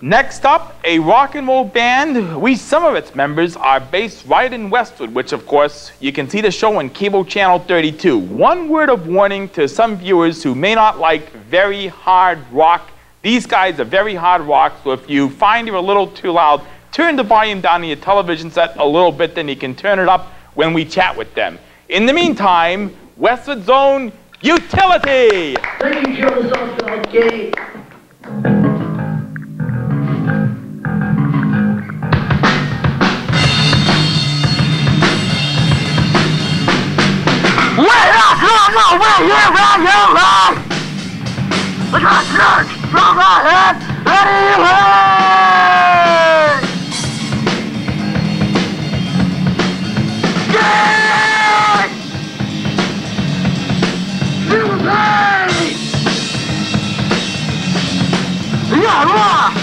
Next up, a rock and roll band. Some of its members are based right in Westwood, which of course you can see the show on cable channel 32. One word of warning to some viewers who may not like very hard rock. These guys are very hard rock, so if you find you're a little too loud, turn the volume down on your television set a little bit, then you can turn it up when we chat with them. In the meantime, Westwood's own Utility! Taking shows off the gate. We got church from my head, anyway! Yeah! Feel the pain! Yeah, rock!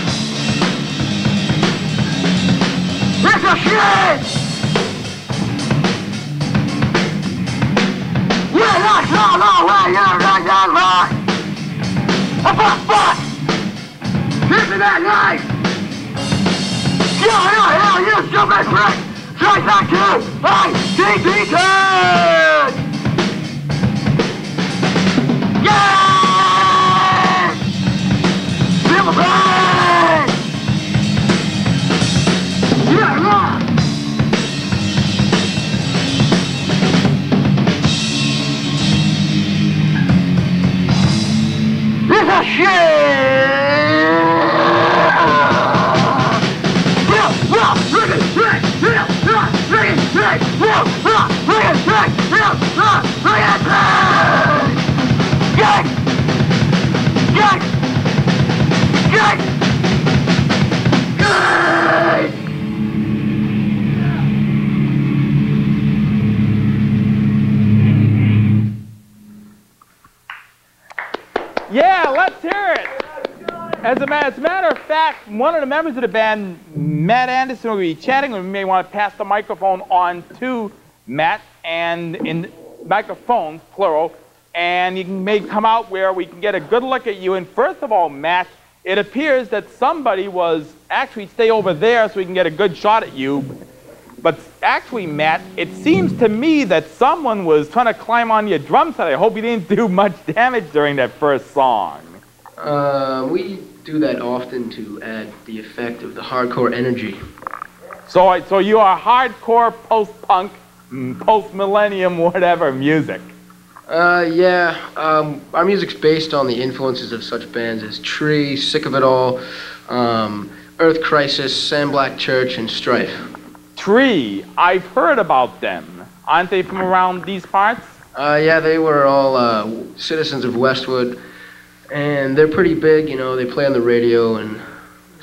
It's a shit! We're not sure where you're right. Fuck! Isn't that nice? Yeah, you stupid prick! Straight back to ICP turn! Yeah! Feel the pain! Yeah, rock! It's a shit! Yeah, let's hear it. As a matter of fact, one of the members of the band, Matt Anderson, will be chatting. We may want to pass the microphone on to Matt, and in microphones, plural, and you may come out where we can get a good look at you. And first of all, Matt, it appears that somebody was actually stay over there so we can get a good shot at you. But actually, Matt, it seems to me that someone was trying to climb on your drum set. I hope you didn't do much damage during that first song. We do that often to add the effect of the hardcore energy. So you are hardcore post-punk, post-millennium, whatever music. Yeah. Our music's based on the influences of such bands as Tree, Sick of It All, Earth Crisis, Sandblack Church, and Strife. Tree, I've heard about them. Aren't they from around these parts? Yeah, they were all citizens of Westwood, and they're pretty big, you know, they play on the radio and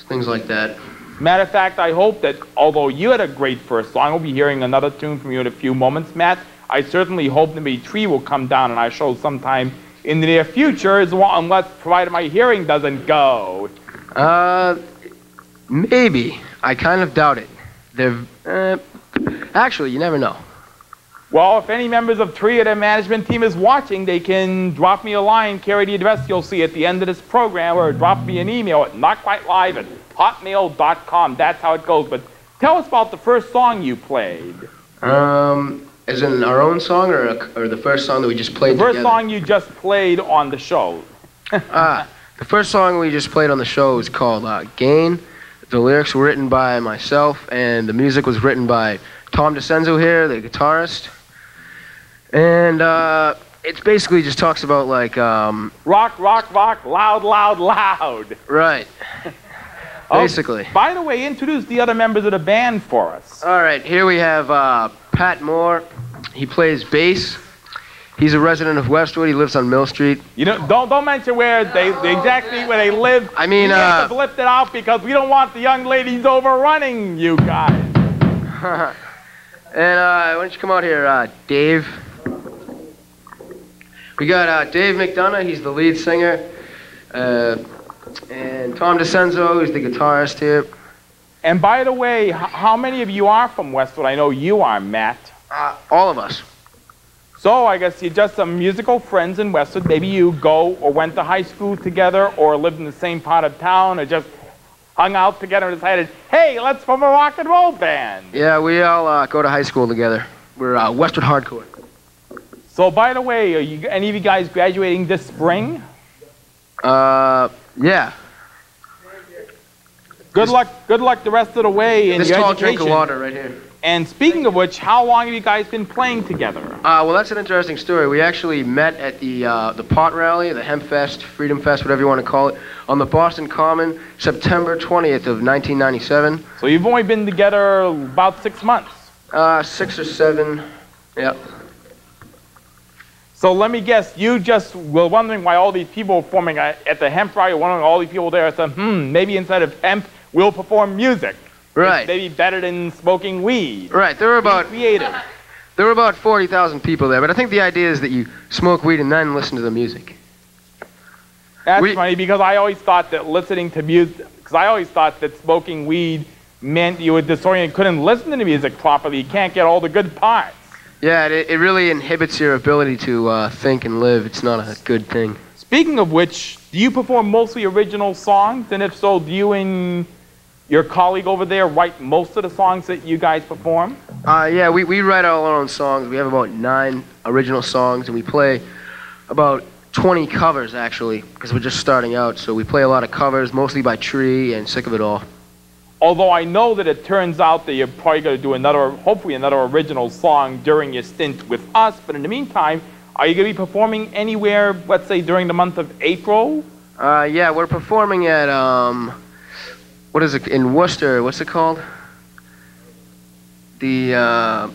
things like that. Matter of fact, I hope that, although you had a great first song, we'll be hearing another tune from you in a few moments, Matt. I certainly hope maybe Tree will come down on our show sometime in the near future, unless, provided my hearing doesn't go. Maybe. I kind of doubt it. Actually, you never know. Well, if any members of Tree or their management team is watching, they can drop me a line, carry the address you'll see at the end of this program, or drop me an email at notquitelive@hotmail.com. That's how it goes. But tell us about the first song you played. As in our own song, or the first song that we just played together? The first song you just played on the show. The first song we just played on the show is called Gain. The lyrics were written by myself, and the music was written by Tom DeCenzo here, the guitarist. And it basically just talks about like... rock, rock, rock, loud, loud, loud. Right. Basically. Oh, by the way, introduce the other members of the band for us. All right, here we have Pat Moore. He plays bass. He's a resident of Westwood. He lives on Mill Street. You know, don't mention where exactly where they live. I mean, you have to blip it out because we don't want the young ladies overrunning you guys. And why don't you come out here, Dave? We got Dave McDonough. He's the lead singer, and Tom DeCenzo, who's the guitarist here. And by the way, how many of you are from Westwood? I know you are, Matt. All of us. So I guess you're just some musical friends in Westwood. Maybe you go or went to high school together or lived in the same part of town or just hung out together and decided, hey, let's form a rock and roll band? Yeah, we all go to high school together. We're Westwood Hardcore. So, by the way, are any of you guys graduating this spring? Yeah. Good luck the rest of the way in This your tall education. drink of water right here. And speaking of which, how long have you guys been playing together? Well, that's an interesting story. We actually met at the pot rally, the Hemp Fest, Freedom Fest, whatever you want to call it, on the Boston Common, September 20th of 1997. So you've only been together about 6 months. 6 or 7, yeah. So let me guess, you just were wondering why all these people were forming at the hemp rally, wondering all these people there said, maybe instead of hemp, we'll perform music. Right. It's maybe better than smoking weed. Right. There were about creative. There were about 40,000 people there, but I think the idea is that you smoke weed and then listen to the music. That's funny because I always thought that listening to music, because I always thought that smoking weed meant you were disoriented, couldn't listen to the music properly. You can't get all the good parts. Yeah, it really inhibits your ability to think and live. It's not a good thing. Speaking of which, do you perform mostly original songs? And if so, do you and your colleague over there write most of the songs that you guys perform? Yeah, we write all our own songs. We have about 9 original songs, and we play about 20 covers, actually, because we're just starting out. So we play a lot of covers, mostly by Tree and Sick of It All. Although I know that it turns out that you're probably going to do hopefully another original song during your stint with us. But in the meantime, are you going to be performing anywhere, let's say, during the month of April? Yeah, we're performing at, what is it, in Worcester, what's it called? The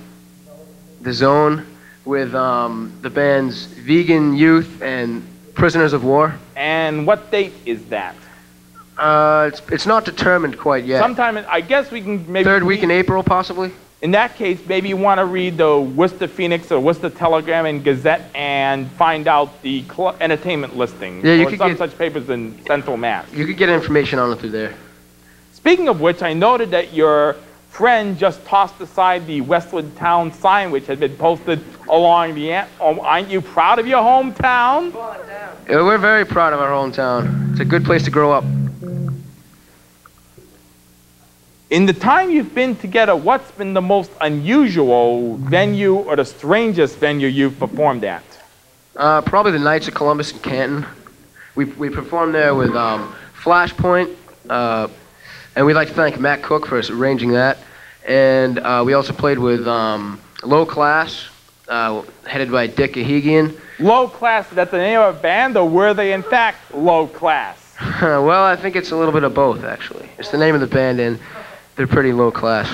Zone, with the bands Vegan Youth and Prisoners of War. And what date is that? It's not determined quite yet. Sometime, I guess we can maybe... Third week in April, possibly? In that case, maybe you want to read the Worcester Phoenix or Worcester Telegram and Gazette and find out the entertainment listing. Yeah, you or could some get, such papers in Central Mass. You could get information on it through there. Speaking of which, I noted that your friend just tossed aside the Westwood town sign, which had been posted along the end. Oh, aren't you proud of your hometown? Yeah, we're very proud of our hometown. It's a good place to grow up. In the time you've been together, what's been the most unusual venue or the strangest venue you've performed at? Probably the Knights of Columbus in Canton. We performed there with Flashpoint, and we'd like to thank Matt Cook for arranging that. And we also played with Low Class, headed by Dick Ahegian. Low Class, that's the name of a band, or were they in fact low class? Well, I think it's a little bit of both, actually. It's the name of the band, and they're pretty low class.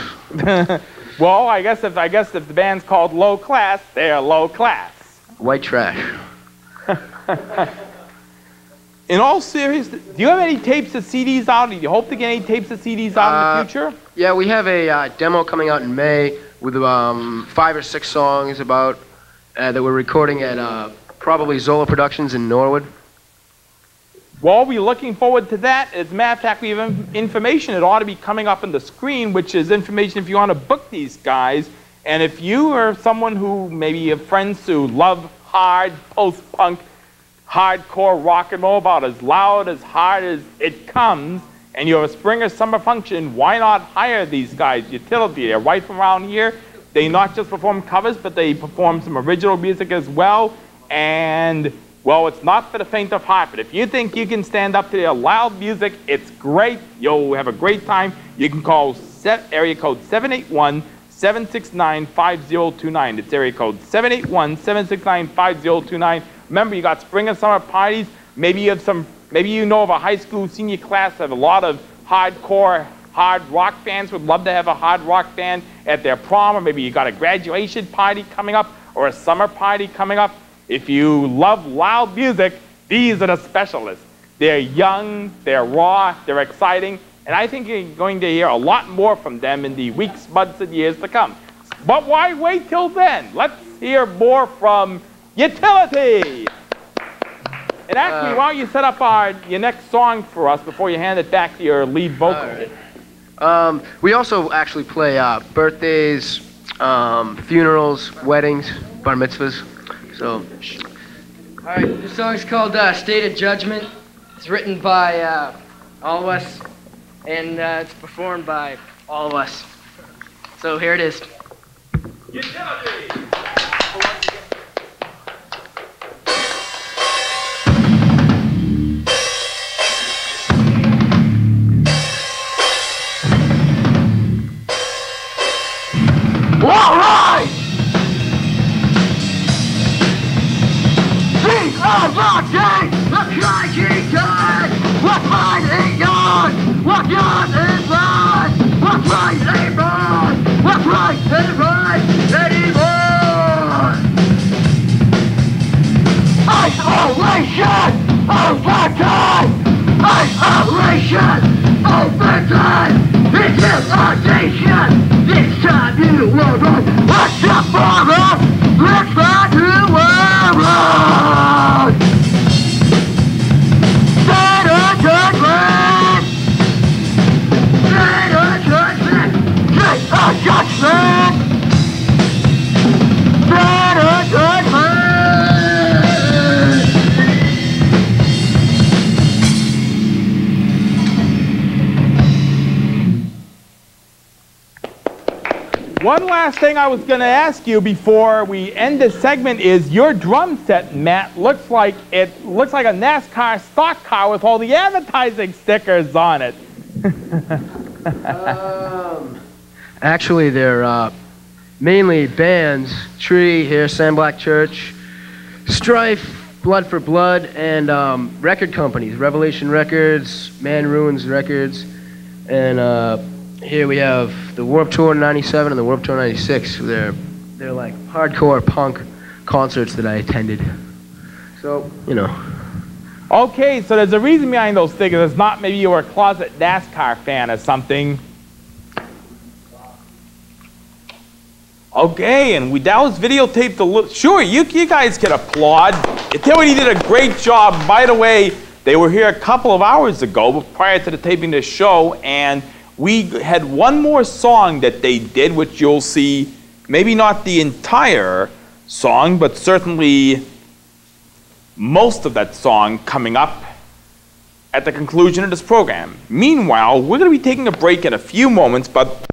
Well, I guess if the band's called Low Class, they're low class. White trash. In all seriousness, do you have any tapes or CDs out? Do you hope to get any tapes or CDs out in the future? Yeah, we have a demo coming out in May with 5 or 6 songs about that we're recording at probably Zola Productions in Norwood. Well, we're looking forward to that. As a matter of fact, we have information that ought to be coming up on the screen, which is information if you want to book these guys. And if you are someone who maybe have friends who love hard post-punk, hardcore rock and roll about as loud, as hard as it comes, and you have a spring or summer function, why not hire these guys? Utility, they're right from around here. They not just perform covers, but they perform some original music as well. And well, it's not for the faint of heart, but if you think you can stand up to their loud music, it's great. You'll have a great time. You can call area code 781-769-5029. It's area code 781-769-5029. Remember, you got spring and summer parties. Maybe you know of a high school senior class that have a lot of hardcore, hard rock fans would love to have a hard rock band at their prom, or maybe you got a graduation party coming up or a summer party coming up. If you love loud music, these are the specialists. They're young, they're raw, they're exciting, and I think you're going to hear a lot more from them in the weeks, months, and years to come. But why wait till then? Let's hear more from Utility. And actually, why don't you set up your next song for us before you hand it back to your lead vocal? Right. We also actually play birthdays, funerals, weddings, bar mitzvahs. So, all right, this song's called State of Judgment. It's written by all of us. and it's performed by all of us. So here it is. All right! These are the days, the crying time! What's mine ain't yours! What's yours is mine! What's right ain't wrong! What's right ain't right anymore! Isolation! Overtime! Isolation! Overtime! It's isolation! This time you will run! What's your forward? Let's find who will run! Better judgment! Better judgment! Better judgment! Better judgment! One last thing I was going to ask you before we end this segment is your drum set, Matt, looks like a NASCAR stock car with all the advertising stickers on it. Actually, they're mainly bands: Tree, here, Sandblack Church, Strife, Blood for Blood, and record companies: Revelation Records, Man Ruins Records, and here we have the Warped Tour '97 and the Warped Tour '96. They're like hardcore punk concerts that I attended. So, you know. Okay, so there's a reason behind those stickers. It's not maybe you were a closet NASCAR fan or something. Okay, and that was videotaped. Sure, you guys can applaud. Activity did a great job. By the way, they were here a couple of hours ago, prior to the taping this show, and we had one more song that they did, which you'll see, maybe not the entire song, but certainly most of that song coming up at the conclusion of this program. Meanwhile, we're going to be taking a break in a few moments, but